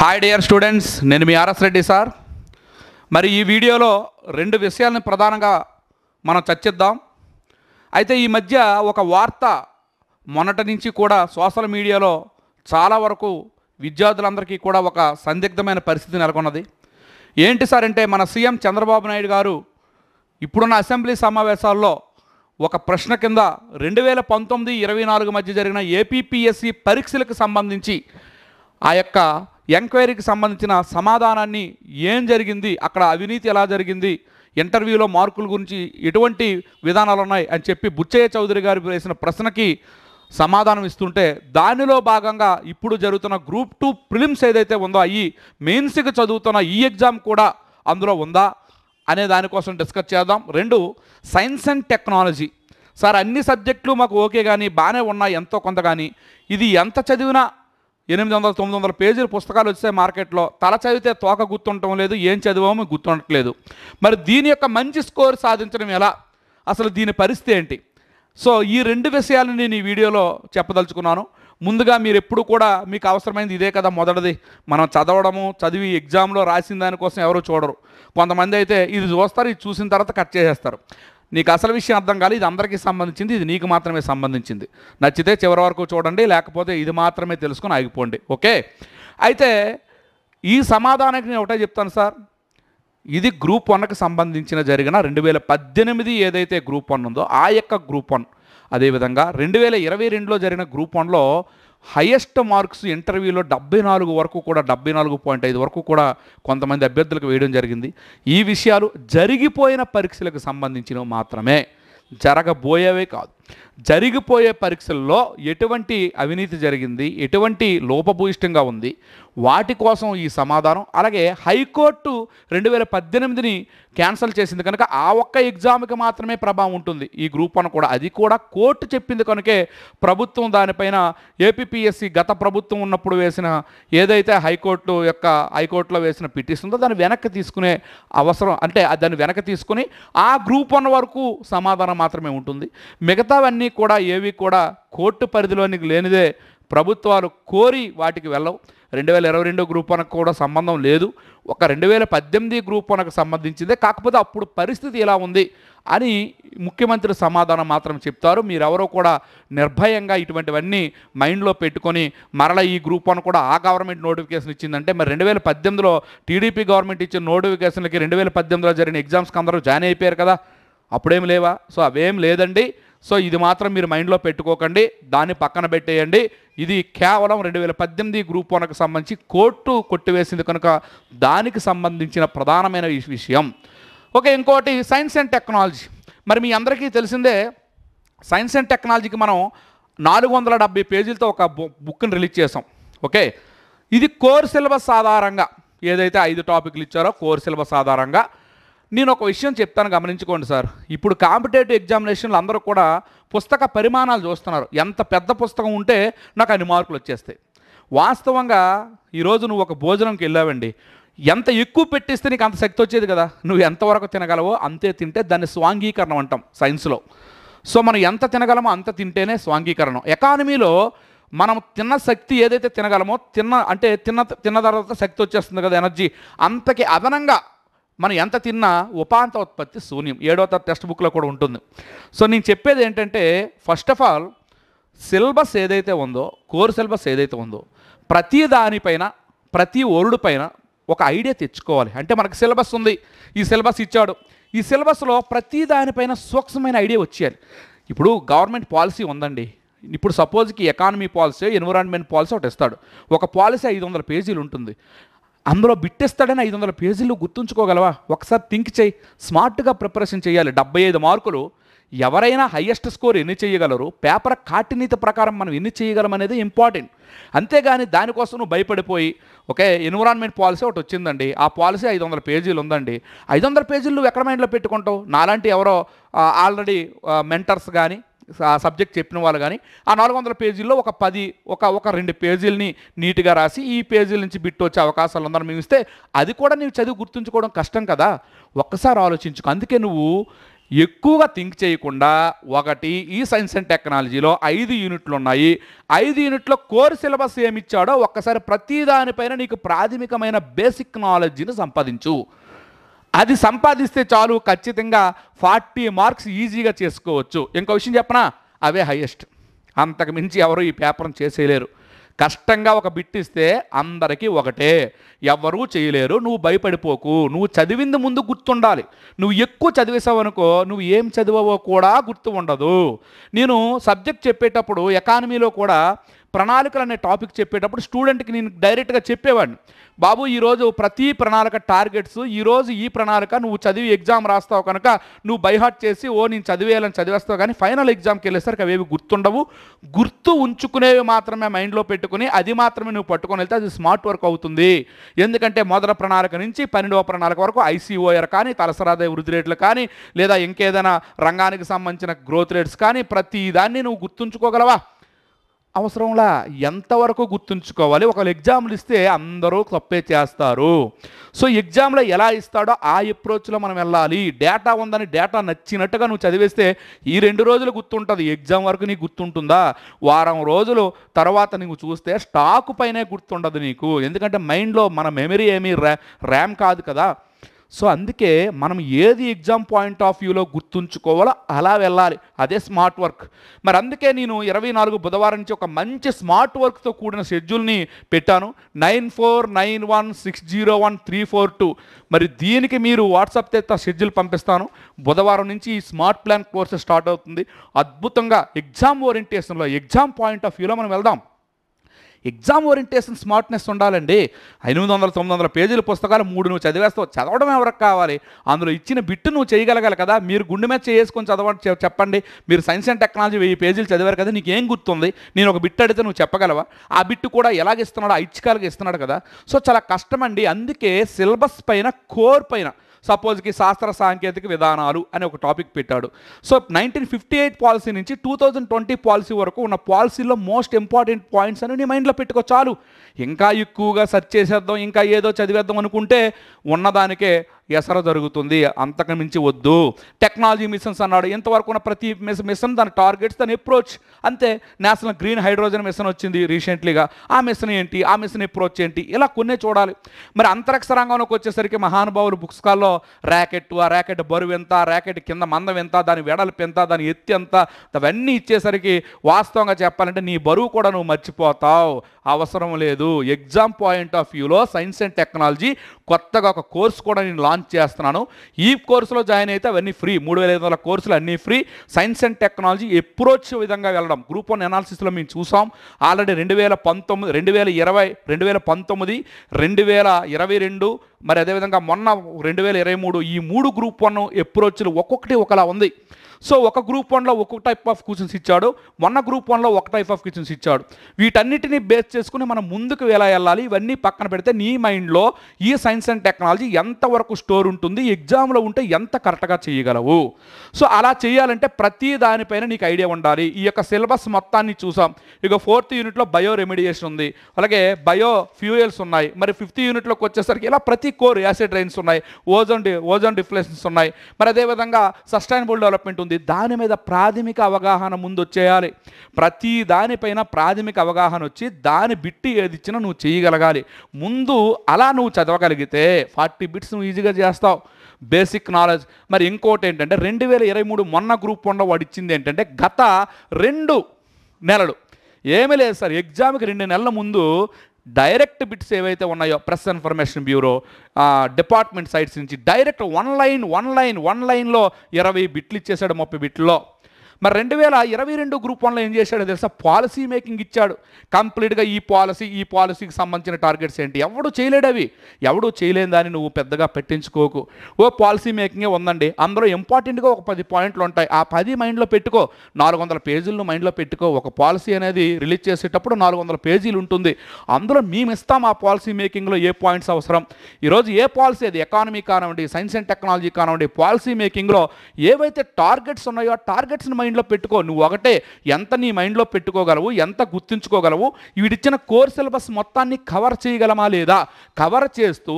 Hi dear students, నేను మీ RS Reddy sir. మరి ఈ వీడియోలో రెండు విషయాలను ప్రధానంగా మనం చర్చిద్దాం. అయితే ఈ మధ్య ఒక వార్త మొన్నటి నుంచి కూడా సోషల్ మీడియాలో చాలా వరకు విద్యార్థులందరికీ కూడా ఒక సందిగ్ధమైన పరిస్థితి నెలకొన్నది. ఏంటి సార్ అంటే, మన సీఎం చంద్రబాబు నాయుడు గారు ఇప్పుడున్న అసెంబ్లీ సమావేశాల్లో ఒక ప్రశ్న కింద 2019-24 మధ్య జరిగిన ఏపీపీఎస్సీ పరీక్షలకు సంబంధించి ఆ యొక్క ఎంక్వైరీకి సంబంధించిన సమాధానాన్ని, ఏం జరిగింది అక్కడ, అవినీతి ఎలా జరిగింది, ఇంటర్వ్యూలో మార్కుల గురించి ఎటువంటి విధానాలు ఉన్నాయి అని చెప్పి బుచ్చయ్య చౌదరి గారు వేసిన ప్రశ్నకి సమాధానం ఇస్తుంటే, దానిలో భాగంగా ఇప్పుడు జరుగుతున్న గ్రూప్ 2 ప్రిలిమ్స్ ఏదైతే ఉందో, ఈ మెయిన్స్కి చదువుతున్న ఈ ఎగ్జామ్ కూడా అందులో ఉందా అనే దానికోసం డిస్కస్ చేద్దాం. రెండు, సైన్స్ అండ్ టెక్నాలజీ. సార్ అన్ని సబ్జెక్టులు మాకు ఓకే కానీ బాగానే ఉన్నాయి ఎంతో కొంత, కానీ ఇది ఎంత చదివినా 800-900 పేజీల పుస్తకాలు వచ్చాయి మార్కెట్లో, తల చదివితే తోక గుర్తుండటం లేదు, ఏం చదివామో గుర్తుండట్లేదు. మరి దీని యొక్క మంచి స్కోర్ సాధించడం ఎలా, అసలు దీని పరిస్థితి ఏంటి? సో ఈ రెండు విషయాలను నేను ఈ వీడియోలో చెప్పదలుచుకున్నాను. ముందుగా మీరు ఎప్పుడు కూడా మీకు అవసరమైనది ఇదే కదా, మొదటిది మనం చదవడము, చదివి ఎగ్జామ్లో రాసిన దానికోసం ఎవరు చూడరు. కొంతమంది అయితే ఇది చూస్తారు, ఇది చూసిన తర్వాత కట్ చేసేస్తారు. నీకు అసలు విషయం అర్థం కాదు, ఇది అందరికీ సంబంధించింది, ఇది నీకు మాత్రమే సంబంధించింది. నచ్చితే చివరి వరకు చూడండి, లేకపోతే ఇది మాత్రమే తెలుసుకొని ఆగిపోండి. ఓకే, అయితే ఈ సమాధానానికి నేను ఒకటే చెప్తాను సార్. ఇది గ్రూప్ 1కి సంబంధించిన జరిగిన 2018 ఏదైతే గ్రూప్ 1 ఉందో ఆ యొక్క గ్రూప్ 1, అదేవిధంగా 2022లో జరిగిన గ్రూప్ 1లో హైయెస్ట్ మార్క్స్ ఇంటర్వ్యూలో 74 వరకు కూడా, 74.5 వరకు కూడా కొంతమంది అభ్యర్థులకు వేయడం జరిగింది. ఈ విషయాలు జరిగిపోయిన పరీక్షలకు సంబంధించినవి మాత్రమే, జరగబోయేవే కాదు. జరిగిపోయే పరీక్షల్లో ఎటువంటి అవినీతి జరిగింది, ఎటువంటి లోపభూయిష్టంగా ఉంది, వాటి కోసం ఈ సమాధానం. అలాగే హైకోర్టు 2018ని క్యాన్సిల్ చేసింది కనుక ఆ ఒక్క ఎగ్జామ్కి మాత్రమే ప్రభావం ఉంటుంది ఈ గ్రూప్ 1 కూడా. అది కూడా కోర్టు చెప్పింది కనుకే ప్రభుత్వం దానిపైన ఏపీపీఎస్సీ గత ప్రభుత్వం ఉన్నప్పుడు వేసిన ఏదైతే హైకోర్టులో వేసిన పిటిషన్ ఉందో దాన్ని వెనక్కి తీసుకునే అవసరం, అంటే దాన్ని వెనక్కి తీసుకుని ఆ గ్రూప్ 1 వరకు సమాధానం మాత్రమే ఉంటుంది. మిగతావన్నీ కూడా ఏవి కూడా కోర్టు పరిధిలోనికి లేనిదే, ప్రభుత్వాలు కోరి వాటికి వెళ్ళవు. 2022 గ్రూప్ 1కు కూడా సంబంధం లేదు, ఒక 2018 గ్రూప్ 1కు సంబంధించిందే. కాకపోతే అప్పుడు పరిస్థితి ఎలా ఉంది అని ముఖ్యమంత్రి సమాధానం మాత్రం చెప్తారు. మీరెవరో కూడా నిర్భయంగా ఇటువంటివన్నీ మైండ్లో పెట్టుకొని మరలా ఈ గ్రూప్ 1 కూడా ఆ గవర్నమెంట్ నోటిఫికేషన్ ఇచ్చిందంటే, మరి 2018లో టీడీపీ గవర్నమెంట్ ఇచ్చిన నోటిఫికేషన్లకి 2018లో జరిగిన ఎగ్జామ్స్కి అందరూ జాయిన్ అయిపోయారు కదా, అప్పుడేం లేవా? సో అవేం లేదండి. సో ఇది మాత్రం మీరు మైండ్లో పెట్టుకోకండి, దాన్ని పక్కన పెట్టేయండి. ఇది కేవలం 2018 గ్రూప్ 1కు సంబంధించి కోర్టు కొట్టివేసింది కనుక దానికి సంబంధించిన ప్రధానమైన విషయం. ఓకే, ఇంకోటి సైన్స్ అండ్ టెక్నాలజీ. మరి మీ అందరికీ తెలిసిందే, సైన్స్ అండ్ టెక్నాలజీకి మనం 470 పేజీలతో ఒక బుక్ని రిలీజ్ చేసాం. ఓకే, ఇది కోర్ సిలబస్ ఆధారంగా ఏదైతే 5 టాపిక్లు ఇచ్చారో కోర్ సిలబస్ ఆధారంగా. నేను ఒక విషయం చెప్తాను, గమనించుకోండి సార్. ఇప్పుడు కాంపిటేటివ్ ఎగ్జామినేషన్లు అందరూ కూడా పుస్తక పరిమాణాలు చూస్తున్నారు. ఎంత పెద్ద పుస్తకం ఉంటే నాకు అన్ని మార్కులు వచ్చేస్తాయి. వాస్తవంగా ఈరోజు నువ్వు ఒక భోజనంకి వెళ్ళావండి, ఎంత ఎక్కువ పెట్టిస్తే నీకు అంత శక్తి వచ్చేది కదా. నువ్వు ఎంతవరకు తినగలవో అంతే తింటే దాన్ని స్వాంగీకరణం అంటాం సైన్స్లో. సో మనం ఎంత తినగలమో అంత తింటేనే స్వాంగీకరణం. ఎకానమీలో మనం తిన్న శక్తి ఏదైతే తినగలమో, తిన్న తర్వాత శక్తి వచ్చేస్తుంది కదా, ఎనర్జీ. అంతకి అదనంగా మనం ఎంత తిన్నా ఉపాంత ఉత్పత్తి శూన్యం. 7వ తరగతి టెక్స్ట్ బుక్లో కూడా ఉంటుంది. సో నేను చెప్పేది ఏంటంటే, ఫస్ట్ ఆఫ్ ఆల్ సిలబస్ ఏదైతే ఉందో, కోర్ సిలబస్ ఏదైతే ఉందో, ప్రతి దానిపైన, ప్రతి వర్డ్ పైన ఒక ఐడియా తెచ్చుకోవాలి. అంటే మనకు సిలబస్ ఉంది, ఈ సిలబస్ ఇచ్చాడు, ఈ సిలబస్లో ప్రతి దానిపైన సూక్ష్మమైన ఐడియా వచ్చేయాలి. ఇప్పుడు గవర్నమెంట్ పాలసీ ఉందండి, ఇప్పుడు సపోజ్కి ఎకానమీ పాలసీ, ఎన్విరాన్మెంట్ పాలసీ ఒకటి ఇస్తాడు. ఒక పాలసీ 500 పేజీలు ఉంటుంది, అందులో బిట్టిస్తాడని 500 పేజీలు గుర్తుంచుకోగలవా? ఒకసారి థింక్ చేయి, స్మార్ట్గా ప్రిపరేషన్ చేయాలి. 75 మార్కులు, ఎవరైనా హయ్యెస్ట్ స్కోర్ ఎన్ని చేయగలరు, పేపర్ కాటినీతి ప్రకారం మనం ఎన్ని చేయగలం అనేది ఇంపార్టెంట్. అంతేగాని దానికోసం నువ్వు భయపడిపోయి, ఓకే ఎన్విరాన్మెంట్ పాలసీ ఒకటి వచ్చిందండి, ఆ పాలసీ 500 పేజీలు ఉందండి, 500 పేజీలు నువ్వు ఎక్కడ మైండ్లో పెట్టుకుంటావు? నాలాంటి ఎవరో ఆల్రెడీ మెంటర్స్ కానీ సబ్జెక్ట్ చెప్పిన వాళ్ళు కానీ ఆ 400 పేజీల్లో ఒక 2 పేజీలని నీట్గా రాసి ఈ పేజీల నుంచి బిట్ వచ్చే అవకాశాలు ఉందని మేము ఇస్తే, అది కూడా నీవు చదివి గుర్తుంచుకోవడం కష్టం కదా. ఒక్కసారి ఆలోచించుకో. అందుకే నువ్వు ఎక్కువగా థింక్ చేయకుండా ఒకటి ఈ సైన్స్ అండ్ టెక్నాలజీలో 5 యూనిట్లు ఉన్నాయి. 5 యూనిట్లో కోర్ సిలబస్ ఏమిచ్చాడో ఒక్కసారి ప్రతి దానిపైన నీకు ప్రాథమికమైన బేసిక్ నాలెడ్జ్ని సంపాదించు. అది సంపాదిస్తే చాలు, ఖచ్చితంగా 40 మార్క్స్ ఈజీగా చేసుకోవచ్చు. ఇంకో విషయం చెప్పనా, అవే హైయెస్ట్. అంతకు మించి ఎవరు ఈ పేపర్ని చేసేయలేరు. కష్టంగా ఒక బిట్ ఇస్తే అందరికీ ఒకటే, ఎవరూ చేయలేరు. నువ్వు భయపడిపోకు, నువ్వు చదివింది ముందు గుర్తుండాలి. నువ్వు ఎక్కువ చదివేసావు అనుకో, నువ్వు ఏం చదివావో కూడా గుర్తు ఉండదు. నేను సబ్జెక్ట్ చెప్పేటప్పుడు ఎకానమీలో కూడా ప్రణాళికలు అనే టాపిక్ చెప్పేటప్పుడు స్టూడెంట్కి నేను డైరెక్ట్గా చెప్పేవాడిని, బాబు ఈరోజు ప్రతి ప్రణాళిక టార్గెట్స్, ఈరోజు ఈ ప్రణాళిక నువ్వు చదివి ఎగ్జామ్ రాస్తావు కనుక నువ్వు బైహార్ట్ చేసి నేను చదివేయాలని చదివేస్తావు, కానీ ఫైనల్ ఎగ్జామ్కి వెళ్ళేసరికి అవేవి గుర్తుండవు. గుర్తు ఉంచుకునేవి మాత్రమే మైండ్లో పెట్టుకుని అది మాత్రమే నువ్వు పట్టుకొని వెళ్తే అది స్మార్ట్ వర్క్ అవుతుంది. ఎందుకంటే మొదటి ప్రణాళిక నుంచి 12వ ప్రణాళిక వరకు ఐసీఓఆర్ కానీ, తలసరాదాయ వృద్ధి రేట్లు కానీ, లేదా ఇంకేదైనా రంగానికి సంబంధించిన గ్రోత్ రేట్స్ కానీ, ప్రతి దాన్ని నువ్వు గుర్తుంచుకోగలవా? అవసరంలా. ఎంతవరకు గుర్తుంచుకోవాలి? ఒకవేళ ఎగ్జామ్లు ఇస్తే అందరూ తప్పే చేస్తారు. సో ఎగ్జామ్లో ఎలా ఇస్తాడో ఆ అప్రోచ్లో మనం వెళ్ళాలి. డేటా ఉందని డేటా నచ్చినట్టుగా నువ్వు చదివేస్తే ఈ 2 రోజులు గుర్తుంటుంది, ఎగ్జామ్ వరకు నీకు గుర్తుంటుందా? వారం రోజులు తర్వాత నువ్వు చూస్తే స్టాక్ పైనే గుర్తుండదు నీకు. ఎందుకంటే మైండ్లో మన మెమరీ ఏమీ ర్యామ్ కాదు కదా. సో అందుకే మనం ఏది ఎగ్జామ్ పాయింట్ ఆఫ్ వ్యూలో గుర్తుంచుకోవాలో అలా వెళ్ళాలి. అదే స్మార్ట్ వర్క్. మరి అందుకే నేను 24 బుధవారం నుంచి ఒక మంచి స్మార్ట్ వర్క్తో కూడిన షెడ్యూల్ని పెట్టాను. 9491601342. మరి దీనికి మీరు వాట్సాప్ చేత షెడ్యూల్ పంపిస్తాను. బుధవారం నుంచి ఈ స్మార్ట్ ప్లాన్ కోర్సు స్టార్ట్ అవుతుంది. అద్భుతంగా ఎగ్జామ్ ఓరియంటేషన్లో, ఎగ్జామ్ పాయింట్ ఆఫ్ వ్యూలో మనం వెళ్దాం. ఎగ్జామ్ ఓరియంటేషన్ స్మార్ట్నెస్ ఉండాలండి. 800-900 పేజీల పుస్తకాలు 3 నువ్వు చదివేస్తావు. చదవడం ఎవరికి కావాలి? అందులో ఇచ్చిన బిట్టు నువ్వు చేయగలగాలి కదా. మీరు గుండె మీద చేసుకొని చదవండి. చెప్పండి, మీరు సైన్స్ అండ్ టెక్నాలజీ 1000 పేజీలు చదివారు కదా, నీకు ఏం గుర్తుంది? నేను ఒక బిట్ అడిగితే నువ్వు చెప్పగలవా? ఆ బిట్టు కూడా ఎలాగిస్తున్నాడు? ఐచ్ఛికాలుగా ఇస్తున్నాడు కదా. సో చాలా కష్టమండి. అందుకే సిలబస్ పైన, కోర్ పైన, సపోజ్కి శాస్త్ర సాంకేతిక విధానాలు అని ఒక టాపిక్ పెట్టాడు. సో 1958 పాలసీ నుంచి 2020 పాలసీ వరకు ఉన్న పాలసీలో మోస్ట్ ఇంపార్టెంట్ పాయింట్స్ అని నీ మైండ్లో పెట్టుకో చాలు. ఇంకా ఎక్కువగా సెర్చ్ చేసేద్దాం, ఇంకా ఏదో చదివేద్దాం అనుకుంటే ఉన్నదానికే ఎసర జరుగుతుంది. అంతకు మించి వద్దు. టెక్నాలజీ మిషన్స్ అన్నాడు. ఇంతవరకు ఉన్న ప్రతి మిషన్ దాని టార్గెట్స్, దాని అప్రోచ్ అంతే. నేషనల్ గ్రీన్ హైడ్రోజన్ మిషన్ వచ్చింది రీసెంట్లీగా. ఆ మిషన్ ఏంటి, ఆ మిషన్ అప్రోచ్ ఏంటి, ఇలా కొన్నే చూడాలి. మరి అంతరిక్ష రంగంలోకి వచ్చేసరికి మహానుభావులు పుస్తకాల్లో ర్యాకెట్, ఆ ర్యాకెట్ బరువు ఎంత, ఆ ర్యాకెట్ కింద మందం ఎంత, దాని వెడల్పు ఎంత, దాని ఎత్తు ఎంత, అవన్నీ ఇచ్చేసరికి వాస్తవంగా చెప్పాలంటే నీ బరువు కూడా నువ్వు మర్చిపోతావు. అవసరం లేదు. ఎగ్జామ్ పాయింట్ ఆఫ్ వ్యూలో సైన్స్ అండ్ టెక్నాలజీ కొత్తగా ఒక కోర్స్ కూడా నేను లాంచ్ చేస్తున్నాను. ఈ కోర్సులో జాయిన్ అయితే అవన్నీ ఫ్రీ. 3500 కోర్సులు అన్నీ free. Science and technology approach విధంగా వెళ్ళడం గ్రూప్ 1 అనాలిసిస్లో మేము చూసాం. ఆల్రెడీ 2019, 2020, 2019, 2022, మరి అదేవిధంగా మొన్న 2023 ఈ 3 గ్రూప్ 1 అప్రోచ్లు ఒక్కొక్కటి ఒకలా ఉంది. సో ఒక గ్రూప్ 1లో ఒక్కొక్క టైప్ ఆఫ్ క్వశ్చన్స్ ఇచ్చాడు, మొన్న గ్రూప్ 1లో ఒక టైప్ ఆఫ్ క్వశ్చన్స్ ఇచ్చాడు. వీటన్నిటిని బేస్ చేసుకుని మనం ముందుకు ఎలా వెళ్ళాలి ఇవన్నీ పక్కన పెడితే నీ మైండ్లో ఈ సైన్స్ అండ్ టెక్నాలజీ ఎంతవరకు స్టోర్ ఉంటుంది, ఎగ్జామ్లో ఉంటే ఎంత కరెక్ట్గా చేయగలవు. సో అలా చేయాలంటే ప్రతి దానిపైన నీకు ఐడియా ఉండాలి. ఈ యొక్క సిలబస్ మొత్తాన్ని చూసాం. ఇక 4th యూనిట్లో బయో రెమిడియేషన్ ఉంది, అలాగే బయో ఫ్యూయల్స్ ఉన్నాయి. మరి 5th యూనిట్లోకి వచ్చేసరికి ఇలా ప్రతి కోర్ యాసిడ్ రైన్స్ ఉన్నాయి, ఓజోన్ డిఫ్లెషన్స్ ఉన్నాయి, మరి అదేవిధంగా సస్టైనబుల్ డెవలప్మెంట్ ఉంది. దాని మీద ప్రాథమిక అవగాహన ముందు వచ్చేయాలి. ప్రతి దానిపైన ప్రాథమిక అవగాహన వచ్చి దాని బిట్టి ఏది ఇచ్చినా నువ్వు చేయగలగాలి ముందు. అలా నువ్వు చదవగలిగితే 40 బిట్స్ నువ్వు ఈజీగా చేస్తావు. Basic knowledge. మరి ఇంకోటి ఏంటంటే 2023 మొన్న గ్రూప్ 1లో వాడు ఇచ్చింది ఏంటంటే గత 2 నెలలు ఏమీ లేదు సార్, ఎగ్జామ్కి 2 నెలల ముందు డైరెక్ట్ బిట్స్ ఏవైతే ఉన్నాయో press information bureau, department sites నుంచి డైరెక్ట్ వన్ లైన్లో 20 బిట్లు ఇచ్చేసాడు, 30 బిట్లో. మరి 2022 గ్రూప్ 1లో ఏం చేశాడో తెలుసా? పాలసీ మేకింగ్ ఇచ్చాడు. కంప్లీట్గా ఈ పాలసీకి సంబంధించిన టార్గెట్స్ ఏంటి, ఎవడు చేయలేడు. అవి ఎవడు చేయలేని దాన్ని నువ్వు పెద్దగా పెట్టించుకోకు. పాలసీ మేకింగే ఉందండి, అందులో ఇంపార్టెంట్గా ఒక 10 పాయింట్లు ఉంటాయి. ఆ 10 మైండ్లో పెట్టుకో. 400 పేజీలను మైండ్లో పెట్టుకో. ఒక పాలసీ అనేది రిలీజ్ చేసేటప్పుడు 400 పేజీలు ఉంటుంది. అందులో మేము ఇస్తాం ఆ పాలసీ మేకింగ్లో ఏ పాయింట్స్ అవసరం. ఈరోజు ఏ పాలసీ, అది ఎకానమీ కానివ్వండి, సైన్స్ అండ్ టెక్నాలజీ కానివ్వండి, పాలసీ మేకింగ్లో ఏవైతే టార్గెట్స్ ఉన్నాయో ఆ టార్గెట్స్ని మైండ్లో పెట్టుకో. నువ్వు ఒకటే ఎంత నీ మైండ్లో పెట్టుకోగలవు, ఎంత గుర్తుంచుకోగలవు, వీడిచ్చిన కోర్ సిలబస్ మొత్తాన్ని కవర్ చేయగలమా లేదా, కవర్ చేస్తూ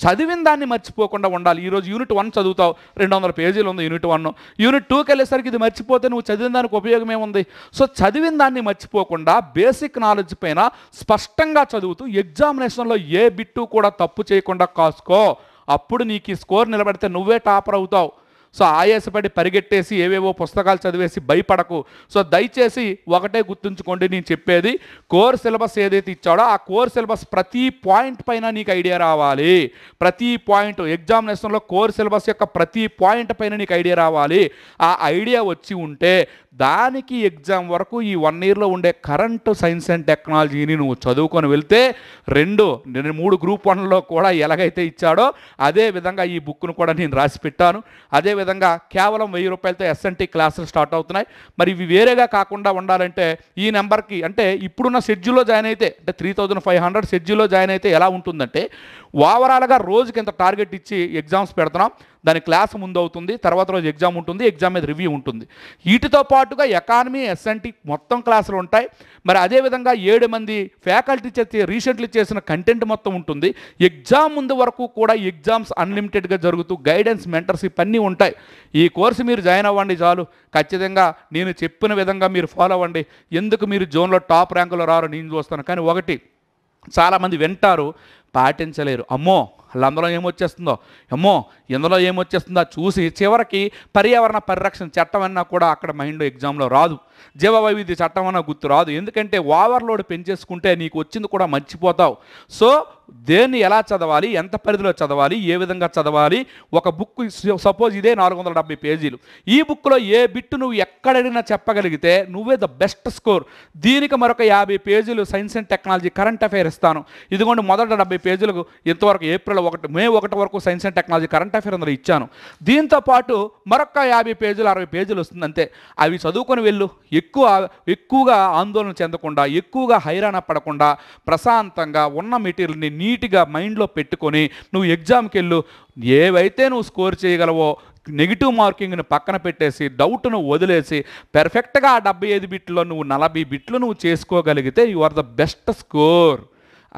చదివిన దాన్ని మర్చిపోకుండా ఉండాలి. ఈరోజు యూనిట్ 1 చదువుతావు, 200 పేజీలు ఉంది యూనిట్ 1. యూనిట్ 2కి వెళ్ళేసరికి ఇది మర్చిపోతే నువ్వు చదివిన దానికి ఉపయోగం ఏముంది? సో చదివిన దాన్ని మర్చిపోకుండా బేసిక్ నాలెడ్జ్ పైన స్పష్టంగా చదువుతూ ఎగ్జామినేషన్లో ఏ బిట్టు కూడా తప్పు చేయకుండా కాసుకో. అప్పుడు నీకు ఈ స్కోర్ నిలబడితే నువ్వే టాపర్ అవుతావు. సో ఆయాసపడి పరిగెట్టేసి ఏవేవో పుస్తకాలు చదివేసి భయపడకు. సో దయచేసి ఒకటే గుర్తుంచుకోండి, నేను చెప్పేది కోర్ సిలబస్ ఏదైతే ఇచ్చాడో ఆ కోర్ సిలబస్ ప్రతి పాయింట్ పైన నీకు ఐడియా రావాలి. ప్రతి పాయింట్ ఎగ్జామినేషన్లో కోర్ సిలబస్ యొక్క ప్రతి పాయింట్ పైన నీకు ఐడియా రావాలి. ఆ ఐడియా వచ్చి ఉంటే దానికి ఎగ్జామ్ వరకు ఈ 1 ఇయర్లో ఉండే కరెంట్ సైన్స్ అండ్ టెక్నాలజీని నువ్వు చదువుకొని వెళ్తే 3 గ్రూప్ 1లో కూడా ఎలాగైతే ఇచ్చాడో అదే విధంగా ఈ బుక్ను కూడా నేను రాసి పెట్టాను. అదేవిధంగా కేవలం 1000 రూపాయలతో ఎస్ఎన్టీ క్లాసులు స్టార్ట్ అవుతున్నాయి. మరి ఇవి వేరేగా కాకుండా ఉండాలంటే ఈ నెంబర్కి, అంటే ఇప్పుడున్న షెడ్యూల్లో జాయిన్ అయితే, అంటే 3500 షెడ్యూల్లో జాయిన్ అయితే ఎలా ఉంటుందంటే ఓవరాల్గా రోజుకి ఇంత టార్గెట్ ఇచ్చి ఎగ్జామ్స్ పెడుతున్నాం. దాని క్లాస్ ముందు అవుతుంది, తర్వాత రోజు ఎగ్జామ్ ఉంటుంది, ఎగ్జామ్ మీద రివ్యూ ఉంటుంది. వీటితో పాటుగా ఎకానమీ, ఎస్ఎన్టీ మొత్తం క్లాసులు ఉంటాయి. మరి అదేవిధంగా 7 మంది ఫ్యాకల్టీ చేసి రీసెంట్లీ చేసిన కంటెంట్ మొత్తం ఉంటుంది. ఎగ్జామ్ ముందు వరకు కూడా ఎగ్జామ్స్ అన్లిమిటెడ్గా జరుగుతూ గైడెన్స్, మెంటర్షిప్ అన్నీ ఉంటాయి. ఈ కోర్సు మీరు జాయిన్ అవ్వండి చాలు. ఖచ్చితంగా నేను చెప్పిన విధంగా మీరు ఫాలో అవ్వండి. ఎందుకు మీరు జోన్లో టాప్ ర్యాంకులో రారో నేను చూస్తాను. కానీ ఒకటి, చాలామంది వింటారు, పాటించలేరు. అమ్మో అందులో ఏమొచ్చేస్తుందో, అమ్మో ఇందులో ఏమొచ్చేస్తుందో చూసి చివరికి పర్యావరణ పరిరక్షణ చట్టం అన్నా కూడా అక్కడ మైండ్లో ఎగ్జామ్లో రాదు. జీవ వైవిధ్య చట్టం అన్నా గుర్తు రాదు. ఎందుకంటే ఓవర్లోడ్ పెంచేసుకుంటే నీకు వచ్చింది కూడా మర్చిపోతావు. సో దేన్ని ఎలా చదవాలి, ఎంత పరిధిలో చదవాలి, ఏ విధంగా చదవాలి. ఒక బుక్ సపోజ్ ఇదే 470 పేజీలు. ఈ బుక్లో ఏ బిట్టు నువ్వు ఎక్కడైనా చెప్పగలిగితే నువ్వే ద బెస్ట్ స్కోర్. దీనికి మరొక 50 పేజీలు science and technology current affair ఇస్తాను. ఇదిగోండి మొదట 70 పేజీలకు ఇంతవరకు మే 1 వరకు science and technology current affair అందులో ఇచ్చాను. దీంతో పాటు మరొక 50 పేజీలు 60 పేజీలు వస్తుంది అంతే. అవి చదువుకొని వెళ్ళు. ఎక్కువగా ఆందోళన చెందకుండా, ఎక్కువగా హైరాణ పడకుండా ప్రశాంతంగా ఉన్న మెటీరియల్ని నీట్గా మైండ్లో పెట్టుకొని నువ్వు ఎగ్జామ్కి వెళ్ళు. ఏవైతే నువ్వు స్కోర్ చేయగలవో నెగిటివ్ మార్కింగ్ని పక్కన పెట్టేసి, డౌట్ను వదిలేసి పెర్ఫెక్ట్గా ఆ 75 బిట్లో నువ్వు 40 బిట్లు నువ్వు చేసుకోగలిగితే you are the best score.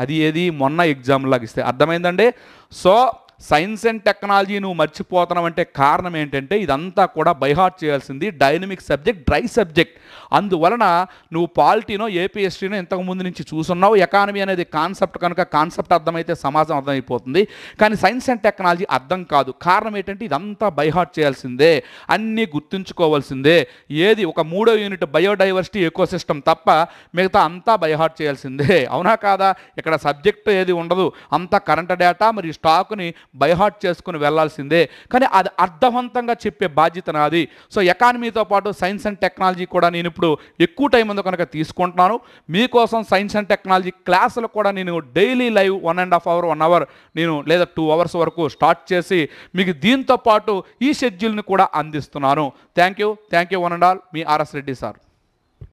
అది ఏది మొన్న ఎగ్జామ్ లాగా ఇస్తే. అర్థమైందండి? సో సైన్స్ అండ్ టెక్నాలజీ నువ్వు మర్చిపోతున్నావు అంటే కారణం ఏంటంటే ఇదంతా కూడా బైహార్ట్ చేయాల్సింది డైనమిక్ సబ్జెక్ట్, డ్రై సబ్జెక్ట్. అందువలన నువ్వు పాలిటీనో ఏపీ హిస్టరీనో ఇంతకుముందు నుంచి చూసున్నావు. ఎకానమీ అనేది కాన్సెప్ట్ కనుక కాన్సెప్ట్ అర్థమైతే సమాజం అర్థమైపోతుంది. కానీ సైన్స్ అండ్ టెక్నాలజీ అర్థం కాదు. కారణం ఏంటంటే ఇదంతా బైహార్ట్ చేయాల్సిందే, అన్నీ గుర్తుంచుకోవాల్సిందే. ఏది ఒక 3వ యూనిట్ బయోడైవర్సిటీ ఎకోసిస్టమ్ తప్ప మిగతా అంతా బైహార్ట్ చేయాల్సిందే. అవునా కాదా? ఇక్కడ సబ్జెక్ట్ ఏది ఉండదు, అంతా కరెంట్ డేటా మరియు స్టాక్ని బైహార్ట్ చేసుకుని వెళ్లాల్సిందే. కానీ అది అర్థవంతంగా చెప్పే బాధ్యత నాది. సో ఎకానమీతో పాటు సైన్స్ అండ్ టెక్నాలజీ కూడా నేను ఇప్పుడు ఎక్కువ టైం ఉందో కనుక తీసుకుంటున్నాను. మీకోసం సైన్స్ అండ్ టెక్నాలజీ క్లాసులు కూడా నేను డైలీ లైవ్ 1.5 అవర్ 1 అవర్ నేను లేదా 2 అవర్స్ వరకు స్టార్ట్ చేసి మీకు దీంతో పాటు ఈ షెడ్యూల్ని కూడా అందిస్తున్నాను. Thank you one and all. Me RS Reddy sir.